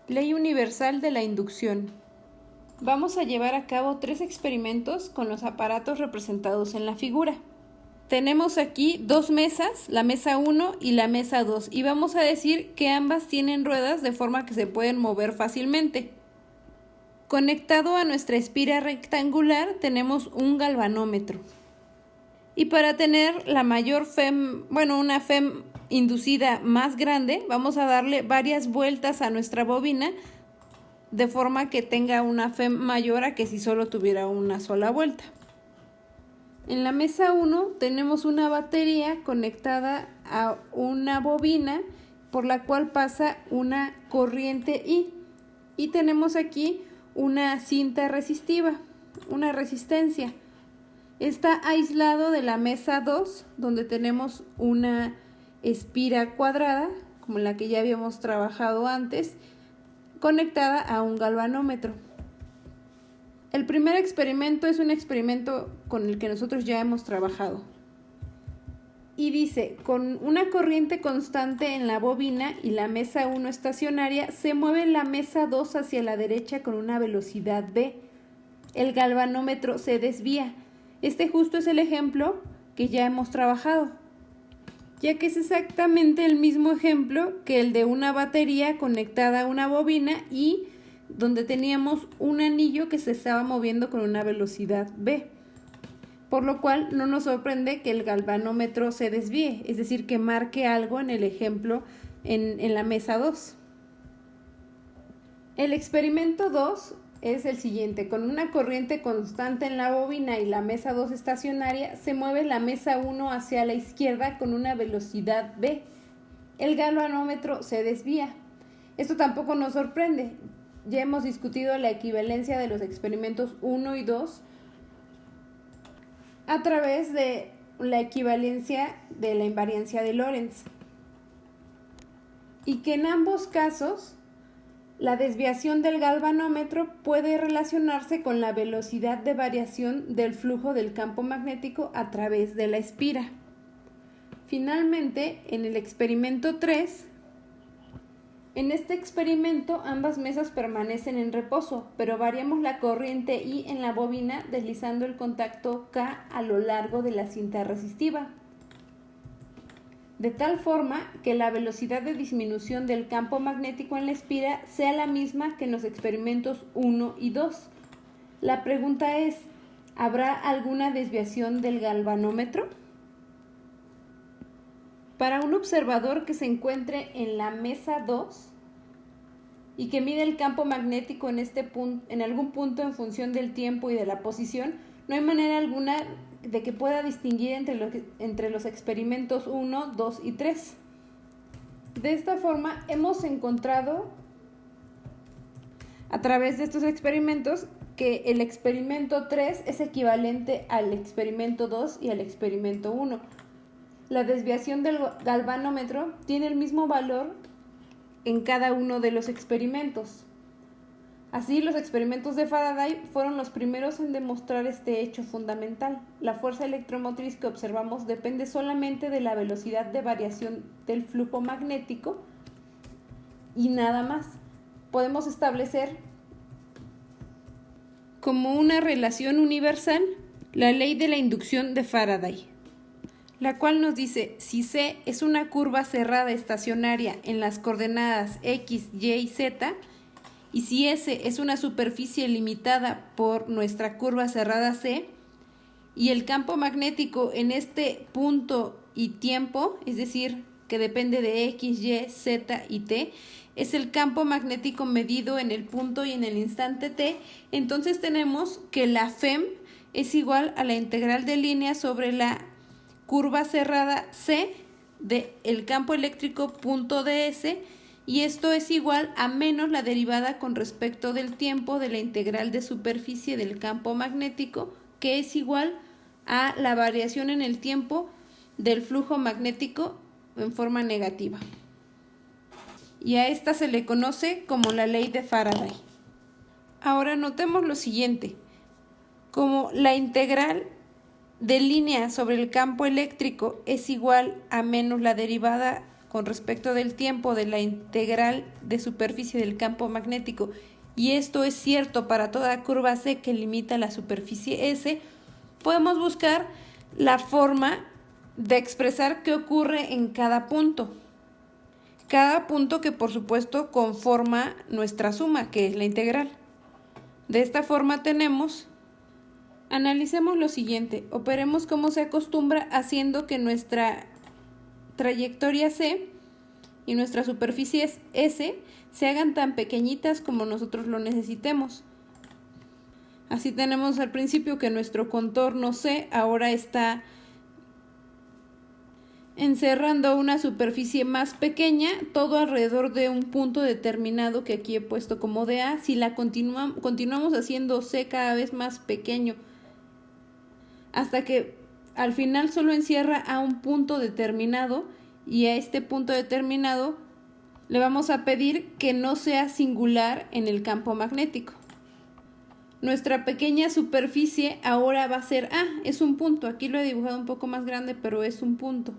Ley universal de la inducción. Vamos a llevar a cabo 3 experimentos con los aparatos representados en la figura. Tenemos aquí 2 mesas, la mesa 1 y la mesa 2, y vamos a decir que ambas tienen ruedas de forma que se pueden mover fácilmente. Conectado a nuestra espira rectangular tenemos un galvanómetro. Y para tener la mayor FEM, una FEM inducida más grande, vamos a darle varias vueltas a nuestra bobina de forma que tenga una FEM mayor a que si solo tuviera una sola vuelta. En la mesa 1 tenemos una batería conectada a una bobina por la cual pasa una corriente I. Y tenemos aquí una cinta resistiva, una resistencia. Está aislado de la mesa 2, donde tenemos una espira cuadrada, como la que ya habíamos trabajado antes, conectada a un galvanómetro. El primer experimento es un experimento con el que nosotros ya hemos trabajado. Y dice, con una corriente constante en la bobina y la mesa 1 estacionaria, se mueve la mesa 2 hacia la derecha con una velocidad v. El galvanómetro se desvía. Este justo es el ejemplo que ya hemos trabajado, ya que es exactamente el mismo ejemplo que el de una batería conectada a una bobina y donde teníamos un anillo que se estaba moviendo con una velocidad v. Por lo cual no nos sorprende que el galvanómetro se desvíe, es decir, que marque algo en el ejemplo en la mesa 2. El experimento 2 es el siguiente. Con una corriente constante en la bobina y la mesa 2 estacionaria, se mueve la mesa 1 hacia la izquierda con una velocidad v. El galvanómetro se desvía. Esto tampoco nos sorprende. Ya hemos discutido la equivalencia de los experimentos 1 y 2 a través de la equivalencia de la invariancia de Lorentz. Y que en ambos casos la desviación del galvanómetro puede relacionarse con la velocidad de variación del flujo del campo magnético a través de la espira. Finalmente, en el experimento 3, en este experimento ambas mesas permanecen en reposo, pero variamos la corriente I en la bobina deslizando el contacto K a lo largo de la cinta resistiva, de tal forma que la velocidad de disminución del campo magnético en la espira sea la misma que en los experimentos 1 y 2. La pregunta es, ¿habrá alguna desviación del galvanómetro? Para un observador que se encuentre en la mesa 2 y que mide el campo magnético en algún punto en función del tiempo y de la posición, no hay manera alguna de que pueda distinguir entre los experimentos 1, 2 y 3. De esta forma, hemos encontrado a través de estos experimentos que el experimento 3 es equivalente al experimento 2 y al experimento 1. La desviación del galvanómetro tiene el mismo valor en cada uno de los experimentos. Así, los experimentos de Faraday fueron los primeros en demostrar este hecho fundamental. La fuerza electromotriz que observamos depende solamente de la velocidad de variación del flujo magnético y nada más. Podemos establecer como una relación universal la ley de la inducción de Faraday, la cual nos dice, si C es una curva cerrada estacionaria en las coordenadas X, Y y Z, y si S es una superficie limitada por nuestra curva cerrada C, y el campo magnético en este punto y tiempo, es decir, que depende de X, Y, Z y T, es el campo magnético medido en el punto y en el instante T, entonces tenemos que la FEM es igual a la integral de línea sobre la curva cerrada C del campo eléctrico punto ds, y esto es igual a menos la derivada con respecto del tiempo de la integral de superficie del campo magnético, que es igual a la variación en el tiempo del flujo magnético en forma negativa. Y a esta se le conoce como la ley de Faraday. Ahora notemos lo siguiente. Como la integral de línea sobre el campo eléctrico es igual a menos la derivada con respecto del tiempo de la integral de superficie del campo magnético, y esto es cierto para toda curva C que limita la superficie S, podemos buscar la forma de expresar qué ocurre en cada punto. Cada punto que por supuesto conforma nuestra suma, que es la integral. De esta forma analicemos lo siguiente, operemos como se acostumbra haciendo que nuestra trayectoria C y nuestra superficie S se hagan tan pequeñitas como nosotros lo necesitemos. Así tenemos al principio que nuestro contorno C ahora está encerrando una superficie más pequeña, todo alrededor de un punto determinado que aquí he puesto como DA. Si la continuamos haciendo C cada vez más pequeño, hasta que al final solo encierra a un punto determinado, y a este punto determinado le vamos a pedir que no sea singular en el campo magnético. Nuestra pequeña superficie ahora va a ser es un punto. Aquí lo he dibujado un poco más grande, pero es un punto.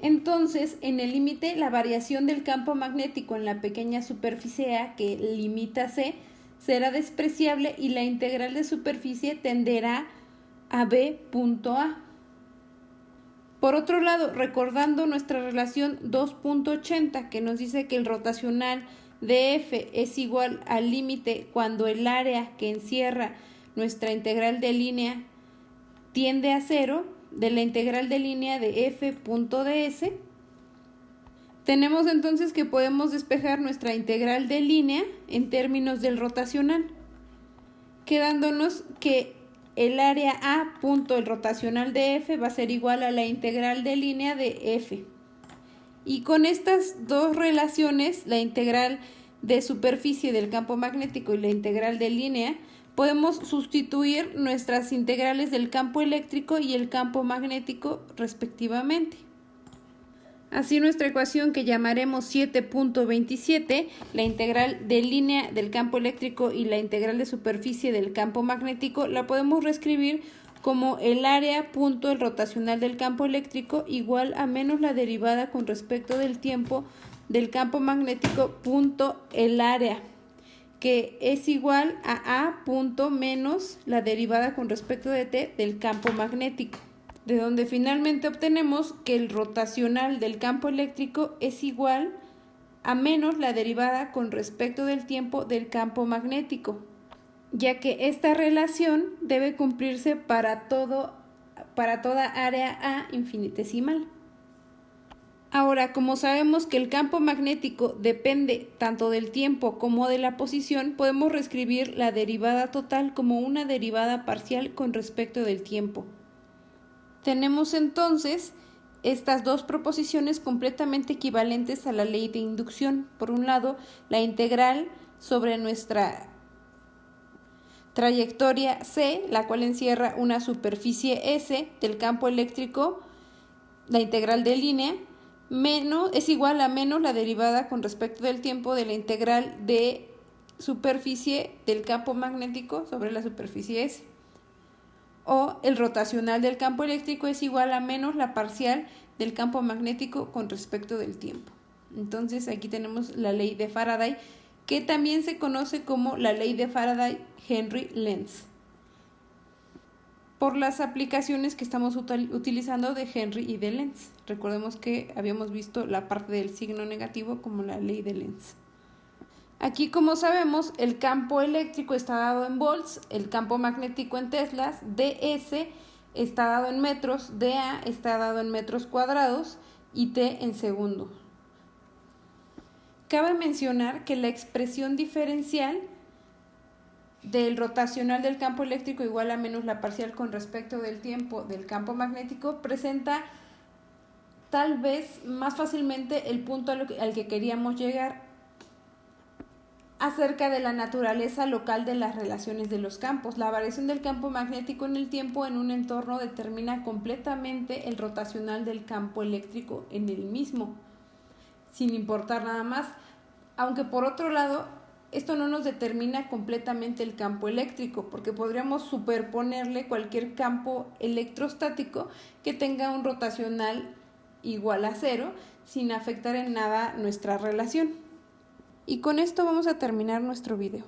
Entonces, en el límite, la variación del campo magnético en la pequeña superficie A, que limita C, será despreciable y la integral de superficie tenderá a B.A. Por otro lado, recordando nuestra relación 2.80, que nos dice que el rotacional de F es igual al límite cuando el área que encierra nuestra integral de línea tiende a 0, de la integral de línea de f.ds, tenemos entonces que podemos despejar nuestra integral de línea en términos del rotacional, quedándonos que el área A punto el rotacional de f va a ser igual a la integral de línea de f. Y con estas dos relaciones, la integral de superficie del campo magnético y la integral de línea, podemos sustituir nuestras integrales del campo eléctrico y el campo magnético respectivamente. Así nuestra ecuación, que llamaremos 7.27, la integral de línea del campo eléctrico y la integral de superficie del campo magnético, la podemos reescribir como el área punto el rotacional del campo eléctrico igual a menos la derivada con respecto del tiempo del campo magnético punto el área, que es igual a A punto menos la derivada con respecto de t del campo magnético, de donde finalmente obtenemos que el rotacional del campo eléctrico es igual a menos la derivada con respecto del tiempo del campo magnético, ya que esta relación debe cumplirse para toda área A infinitesimal. Ahora, como sabemos que el campo magnético depende tanto del tiempo como de la posición, podemos reescribir la derivada total como una derivada parcial con respecto del tiempo. Tenemos entonces estas dos proposiciones completamente equivalentes a la ley de inducción. Por un lado, la integral sobre nuestra trayectoria C, la cual encierra una superficie S del campo eléctrico, la integral de línea, es igual a menos la derivada con respecto del tiempo de la integral de superficie del campo magnético sobre la superficie S. O el rotacional del campo eléctrico es igual a menos la parcial del campo magnético con respecto del tiempo. Entonces aquí tenemos la ley de Faraday, que también se conoce como la ley de Faraday-Henry-Lenz, por las aplicaciones que estamos utilizando de Henry y de Lenz. Recordemos que habíamos visto la parte del signo negativo como la ley de Lenz. Aquí, como sabemos, el campo eléctrico está dado en volts, el campo magnético en teslas, ds está dado en metros, dA está dado en metros cuadrados y t en segundos. Cabe mencionar que la expresión diferencial del rotacional del campo eléctrico igual a menos la parcial con respecto del tiempo del campo magnético presenta tal vez más fácilmente el punto al que queríamos llegar acerca de la naturaleza local de las relaciones de los campos. La variación del campo magnético en el tiempo en un entorno determina completamente el rotacional del campo eléctrico en el mismo, sin importar nada más, aunque por otro lado esto no nos determina completamente el campo eléctrico, porque podríamos superponerle cualquier campo electrostático que tenga un rotacional igual a 0 sin afectar en nada nuestra relación. Y con esto vamos a terminar nuestro video.